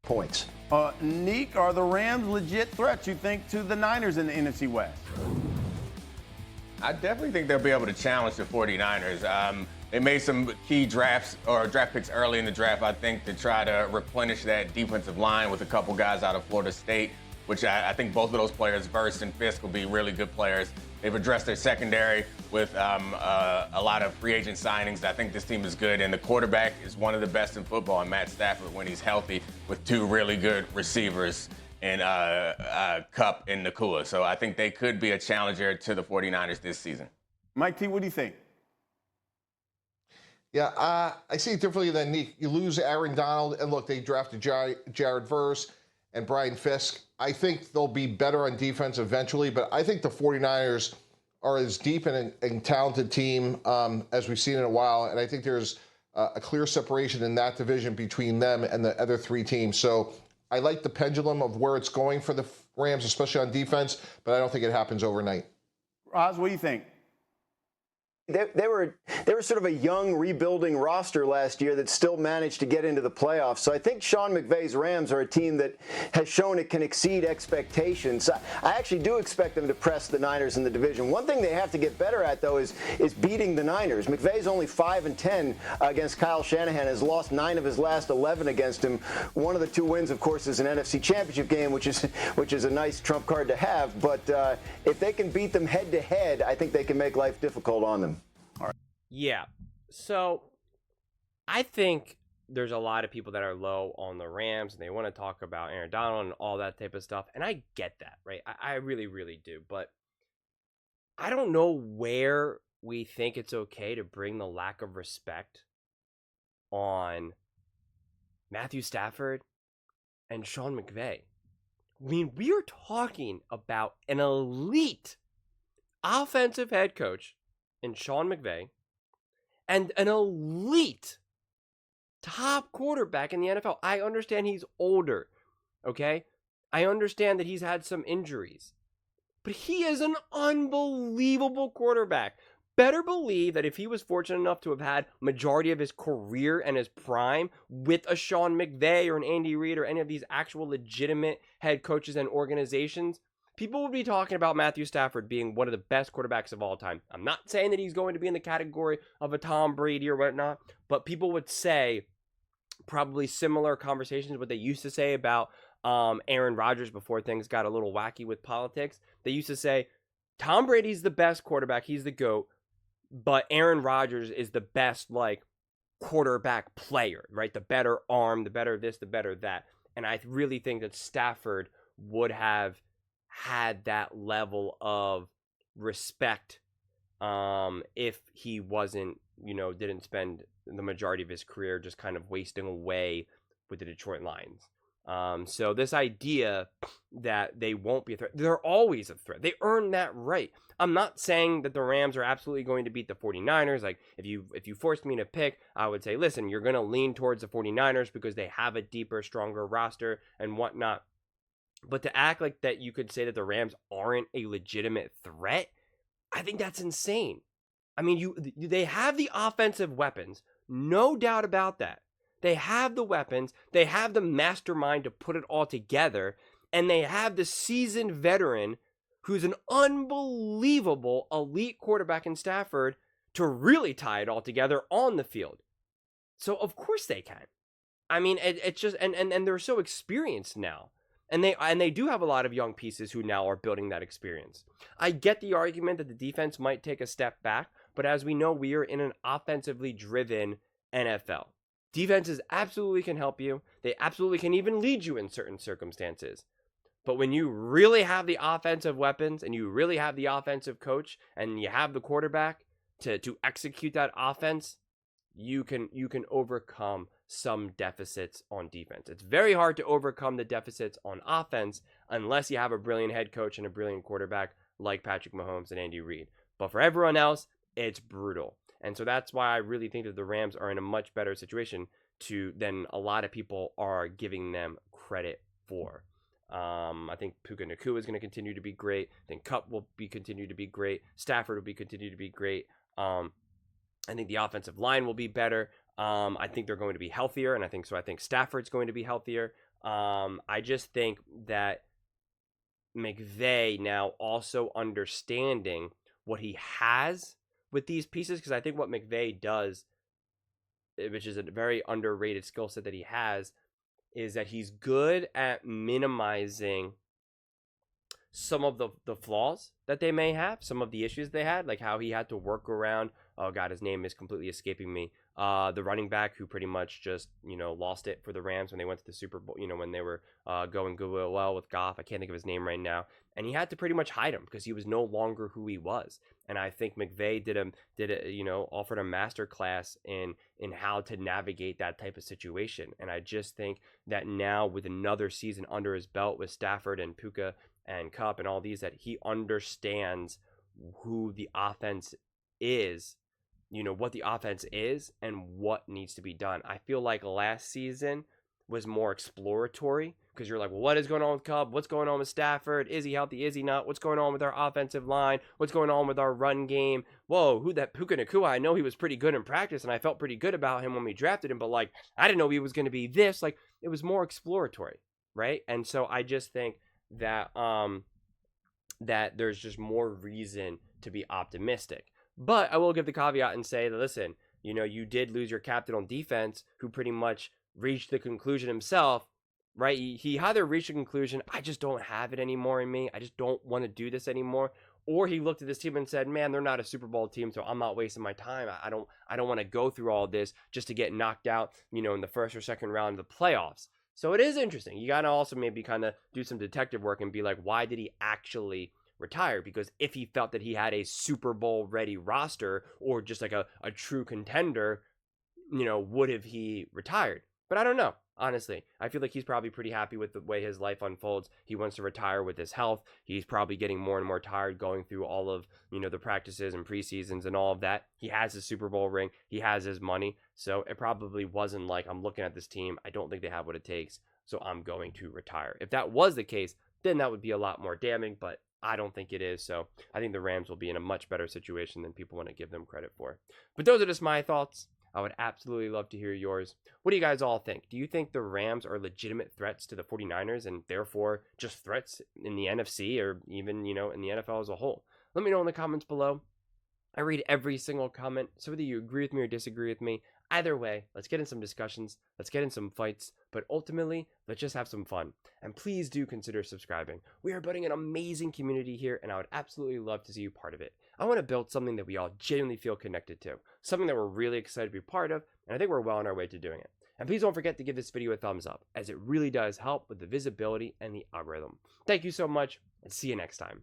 points. Neek, are the Rams legit threats, you think, to the Niners in the NFC West? I definitely think they'll be able to challenge the 49ers. They made some key draft picks early in the draft, I think, to try to replenish that defensive line with a couple guys out of Florida State, which I think both of those players, Verse and Fisk, will be really good players. They've addressed their secondary with a lot of free agent signings. I think this team is good, and the quarterback is one of the best in football, and Matt Stafford, when he's healthy, with two really good receivers in Kupp and Nakua. So I think they could be a challenger to the 49ers this season. Mike T, what do you think? Yeah, I see it differently than Nick. You lose Aaron Donald, and look, they drafted Jared Verse and Brian Fisk. I think they'll be better on defense eventually, but I think the 49ers are as deep and talented team as we've seen in a while, and I think there's a clear separation in that division between them and the other three teams. So I like the pendulum of where it's going for the Rams, especially on defense, but I don't think it happens overnight. Roz, what do you think? They were sort of a young, rebuilding roster last year that still managed to get into the playoffs. So I think Sean McVay's Rams are a team that has shown it can exceed expectations. I actually do expect them to press the Niners in the division. One thing they have to get better at, though, is beating the Niners. McVay's only 5-10 against Kyle Shanahan, has lost 9 of his last 11 against him. One of the 2 wins, of course, is an NFC Championship game, which is a nice trump card to have. But if they can beat them head-to-head, I think they can make life difficult on them. Yeah, so I think there's a lot of people that are low on the Rams, and they want to talk about Aaron Donald and all that type of stuff, and I get that, right? I really, really do, but I don't know where we think it's okay to bring the lack of respect on Matthew Stafford and Sean McVay. I mean, we are talking about an elite offensive head coach in Sean McVay and an elite top quarterback in the NFL. I understand he's older, okay? I understand that he's had some injuries. But he is an unbelievable quarterback. Better believe that if he was fortunate enough to have had majority of his career and his prime with a Sean McVay or an Andy Reid or any of these actual legitimate head coaches and organizations, people would be talking about Matthew Stafford being one of the best quarterbacks of all time. I'm not saying that he's going to be in the category of a Tom Brady or whatnot, but people would say probably similar conversations what they used to say about Aaron Rodgers before things got a little wacky with politics. They used to say, Tom Brady's the best quarterback, he's the GOAT, but Aaron Rodgers is the best, like, quarterback player, right? The better arm, the better this, the better that. And I really think that Stafford would have had that level of respect if he wasn't, didn't spend the majority of his career just kind of wasting away with the Detroit Lions. So this idea that they won't be a threat, they're always a threat. They earn that right. I'm not saying that the Rams are absolutely going to beat the 49ers. Like, if you forced me to pick, I would say, listen, you're going to lean towards the 49ers because they have a deeper, stronger roster and whatnot. But to act like that you could say that the Rams aren't a legitimate threat, I think that's insane. I mean, they have the offensive weapons, no doubt about that. They have the weapons, they have the mastermind to put it all together, and they have the seasoned veteran who's an unbelievable elite quarterback in Stafford to really tie it all together on the field. So of course they can. I mean, it's just and they're so experienced now. And they do have a lot of young pieces who now are building that experience. I get the argument that the defense might take a step back, but as we know, we are in an offensively driven NFL. Defenses absolutely can help you. They absolutely can even lead you in certain circumstances. But when you really have the offensive weapons and you really have the offensive coach and you have the quarterback to execute that offense, you can overcome some deficits on defense. It's very hard to overcome the deficits on offense unless you have a brilliant head coach and a brilliant quarterback like Patrick Mahomes and Andy Reid. But for everyone else, it's brutal. And so that's why I really think that the Rams are in a much better situation than a lot of people are giving them credit for. I think Puka Nacua is going to continue to be great. I think Kupp will continue to be great. Stafford will continue to be great. I think the offensive line will be better. I think they're going to be healthier, and I think Stafford's going to be healthier. I just think that McVay now also understanding what he has with these pieces, because I think what McVay does, which is a very underrated skill set that he has, is that he's good at minimizing some of the flaws that they may have, some of the issues they had, like how he had to work around, oh god, his name is completely escaping me, the running back who pretty much just, lost it for the Rams when they went to the Super Bowl, when they were going good well with Goff. I can't think of his name right now. And he had to pretty much hide him because he was no longer who he was. And I think McVay offered a master class in how to navigate that type of situation. And I just think that now with another season under his belt with Stafford and Puka and Cup and all these, that he understands who the offense is, what the offense is and what needs to be done. I feel like last season was more exploratory because you're like, well, what is going on with Cup? What's going on with Stafford? Is he healthy? Is he not? What's going on with our offensive line? What's going on with our run game? Whoa, who that Puka Nacua? I know he was pretty good in practice and I felt pretty good about him when we drafted him, but like, I didn't know he was going to be this. Like, it was more exploratory, right? And so I just think that that there's just more reason to be optimistic. But I will give the caveat and say that, listen, you did lose your captain on defense who pretty much reached the conclusion himself, right? He either reached a conclusion, I just don't have it anymore in me. I just don't want to do this anymore. Or he looked at this team and said, man, they're not a Super Bowl team, so I'm not wasting my time. I don't want to go through all this just to get knocked out, in the first or second round of the playoffs. So it is interesting. You got to also maybe kind of do some detective work and be like, why did he actually retire? Because if he felt that he had a Super Bowl ready roster or just like a true contender, would have he retired? But I don't know. Honestly, I feel like he's probably pretty happy with the way his life unfolds. He wants to retire with his health. He's probably getting more and more tired going through all of, the practices and preseasons and all of that. He has his Super Bowl ring. He has his money. So it probably wasn't like, I'm looking at this team, I don't think they have what it takes, so I'm going to retire. If that was the case, then that would be a lot more damning, but I don't think it is. So I think the Rams will be in a much better situation than people want to give them credit for. But those are just my thoughts. I would absolutely love to hear yours. What do you guys all think? Do you think the Rams are legitimate threats to the 49ers and therefore just threats in the NFC or even, in the NFL as a whole? Let me know in the comments below. I read every single comment, so whether you agree with me or disagree with me, either way, let's get in some discussions, let's get in some fights, but ultimately, let's just have some fun. And please do consider subscribing. We are building an amazing community here, and I would absolutely love to see you part of it. I want to build something that we all genuinely feel connected to, something that we're really excited to be part of, and I think we're well on our way to doing it. And please don't forget to give this video a thumbs up, as it really does help with the visibility and the algorithm. Thank you so much, and see you next time.